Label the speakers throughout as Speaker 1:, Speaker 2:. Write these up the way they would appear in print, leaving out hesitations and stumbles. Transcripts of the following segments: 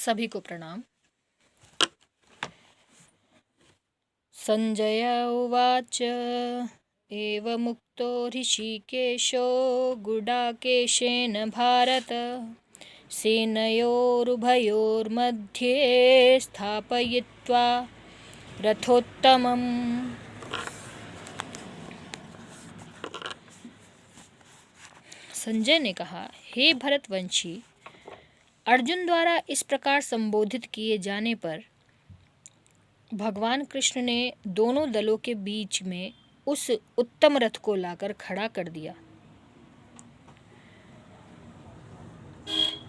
Speaker 1: सभी को प्रणाम। संजय उवाच एवमुक्तो ऋषिकेशो गुडाकेशेन भारत सेनयोरुभयोर्मध्ये स्थापयित्वा रथोत्तमम्। संजय ने कहा, हे भरतवंशी, अर्जुन द्वारा इस प्रकार संबोधित किए जाने पर भगवान कृष्ण ने दोनों दलों के बीच में उस उत्तम रथ को लाकर खड़ा कर दिया।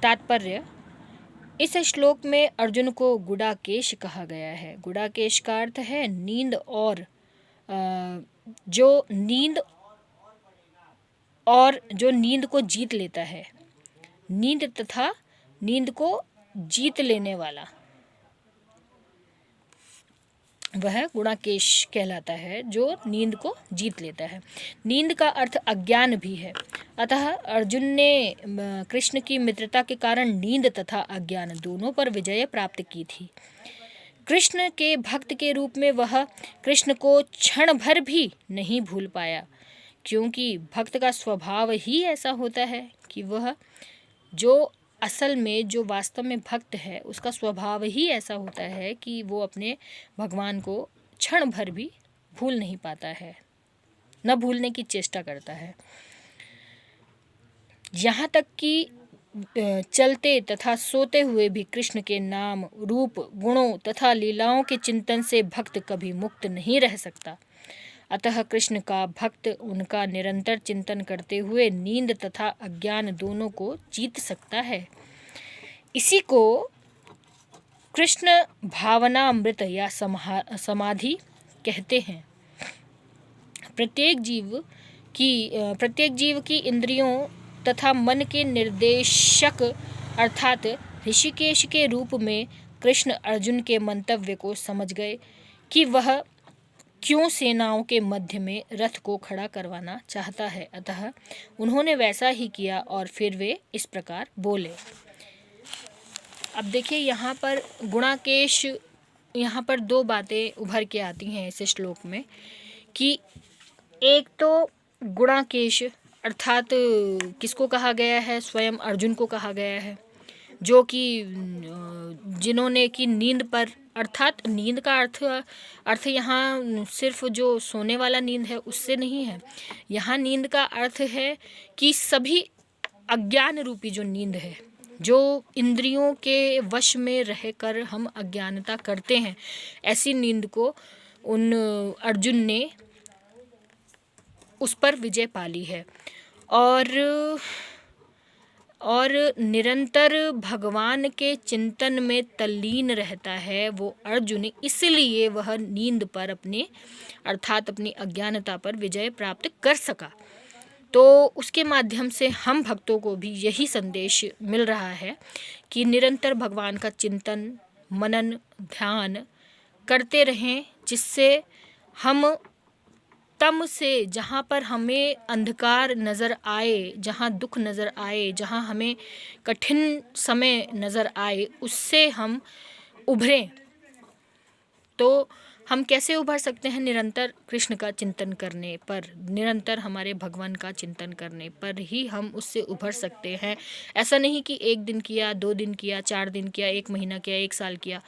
Speaker 1: तात्पर्य, इस श्लोक में अर्जुन को गुडाकेश कहा गया है। गुडाकेश का अर्थ है नींद, और जो नींद को जीत लेता है, नींद तथा नींद को जीत लेने वाला, वह गुणाकेश कहलाता है, जो नींद को जीत लेता है। नींद का अर्थ अज्ञान भी है। अतः अर्जुन ने कृष्ण की मित्रता के कारण नींद तथा अज्ञान दोनों पर विजय प्राप्त की थी। कृष्ण के भक्त के रूप में वह कृष्ण को क्षण भर भी नहीं भूल पाया, क्योंकि भक्त का स्वभाव ही ऐसा होता है कि वह जो वास्तव में भक्त है, उसका स्वभाव ही ऐसा होता है कि वो अपने भगवान को क्षण भर भी भूल नहीं पाता है, न भूलने की चेष्टा करता है। यहाँ तक कि चलते तथा सोते हुए भी कृष्ण के नाम, रूप, गुणों तथा लीलाओं के चिंतन से भक्त कभी मुक्त नहीं रह सकता। अतः कृष्ण का भक्त उनका निरंतर चिंतन करते हुए नींद तथा अज्ञान दोनों को जीत सकता है। इसी को कृष्ण भावनामृत या समाधि कहते हैं। प्रत्येक जीव की इंद्रियों तथा मन के निर्देशक अर्थात ऋषिकेश के रूप में कृष्ण अर्जुन के मंतव्य को समझ गए कि वह क्यों सेनाओं के मध्य में रथ को खड़ा करवाना चाहता है। अतः उन्होंने वैसा ही किया और फिर वे इस प्रकार बोले। अब देखिए, यहाँ पर गुणाकेश, यहाँ पर दो बातें उभर के आती हैं इस श्लोक में कि एक तो गुणाकेश अर्थात किसको कहा गया है? स्वयं अर्जुन को कहा गया है, जो कि जिन्होंने कि नींद पर, अर्थात नींद का अर्थ यहाँ सिर्फ जो सोने वाला नींद है उससे नहीं है। यहाँ नींद का अर्थ है कि सभी अज्ञान रूपी जो नींद है, जो इंद्रियों के वश में रहकर हम अज्ञानता करते हैं, ऐसी नींद को उन अर्जुन ने उस पर विजय पाली है। और निरंतर भगवान के चिंतन में तल्लीन रहता है वो अर्जुन, इसलिए वह नींद पर अपनी अज्ञानता पर विजय प्राप्त कर सका। तो उसके माध्यम से हम भक्तों को भी यही संदेश मिल रहा है कि निरंतर भगवान का चिंतन, मनन, ध्यान करते रहें, जिससे हम तम से, जहाँ पर हमें अंधकार नज़र आए, जहाँ दुख नज़र आए, जहाँ हमें कठिन समय नज़र आए, उससे हम उभरें। तो हम कैसे उभर सकते हैं? निरंतर कृष्ण का चिंतन करने पर, निरंतर हमारे भगवान का चिंतन करने पर ही हम उससे उभर सकते हैं। ऐसा नहीं कि एक दिन किया, 2 दिन किया, 4 दिन किया, 1 महीना किया, 1 साल किया।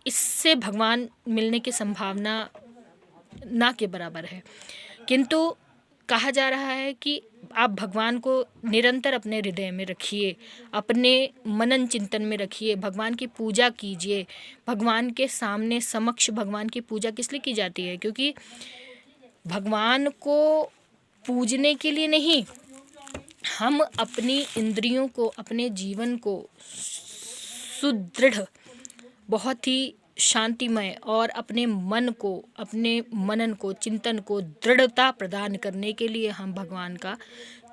Speaker 1: इससे भगवान मिलने की संभावना ना के बराबर है। किंतु कहा जा रहा है कि आप भगवान को निरंतर अपने हृदय में रखिए, अपने मनन चिंतन में रखिए, भगवान की पूजा कीजिए। भगवान के सामने समक्ष भगवान की पूजा किस लिए की जाती है? क्योंकि भगवान को पूजने के लिए नहीं, हम अपनी इंद्रियों को, अपने जीवन को सुदृढ़, बहुत ही शांतिमय और अपने मन को, अपने मनन को, चिंतन को दृढ़ता प्रदान करने के लिए हम भगवान का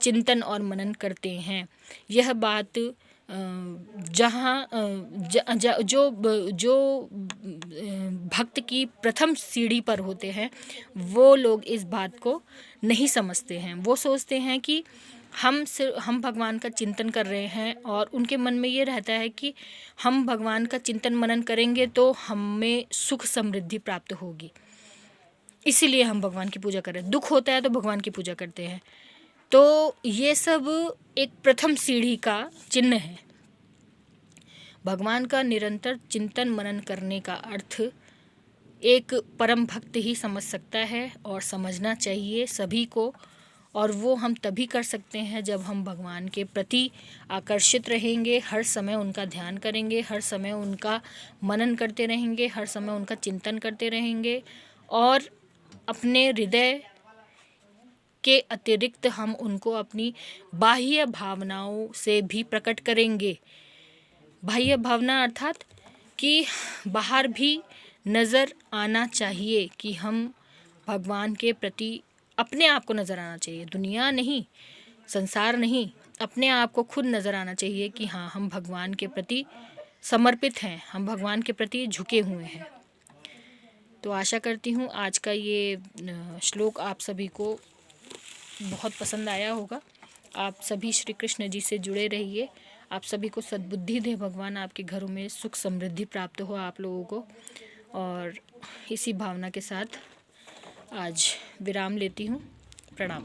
Speaker 1: चिंतन और मनन करते हैं। यह बात जो भक्त की प्रथम सीढ़ी पर होते हैं, वो लोग इस बात को नहीं समझते हैं। वो सोचते हैं कि हम भगवान का चिंतन कर रहे हैं और उनके मन में ये रहता है कि हम भगवान का चिंतन मनन करेंगे तो हमें सुख समृद्धि प्राप्त होगी, इसीलिए हम भगवान की पूजा कर रहे हैं। दुख होता है तो भगवान की पूजा करते हैं। तो ये सब एक प्रथम सीढ़ी का चिन्ह है। भगवान का निरंतर चिंतन मनन करने का अर्थ एक परम भक्त ही समझ सकता है और समझना चाहिए सभी को। और वो हम तभी कर सकते हैं जब हम भगवान के प्रति आकर्षित रहेंगे, हर समय उनका ध्यान करेंगे, हर समय उनका मनन करते रहेंगे, हर समय उनका चिंतन करते रहेंगे और अपने हृदय के अतिरिक्त हम उनको अपनी बाह्य भावनाओं से भी प्रकट करेंगे। बाह्य भावना अर्थात कि बाहर भी नज़र आना चाहिए कि हम भगवान के प्रति, अपने आप को नज़र आना चाहिए, दुनिया नहीं, संसार नहीं, अपने आप को खुद नज़र आना चाहिए कि हाँ, हम भगवान के प्रति समर्पित हैं, हम भगवान के प्रति झुके हुए हैं। तो आशा करती हूँ आज का ये श्लोक आप सभी को बहुत पसंद आया होगा। आप सभी श्री कृष्ण जी से जुड़े रहिए। आप सभी को सद्बुद्धि दे भगवान, आपके घरों में सुख समृद्धि प्राप्त हो आप लोगों को। और इसी भावना के साथ आज विराम लेती हूँ। प्रणाम।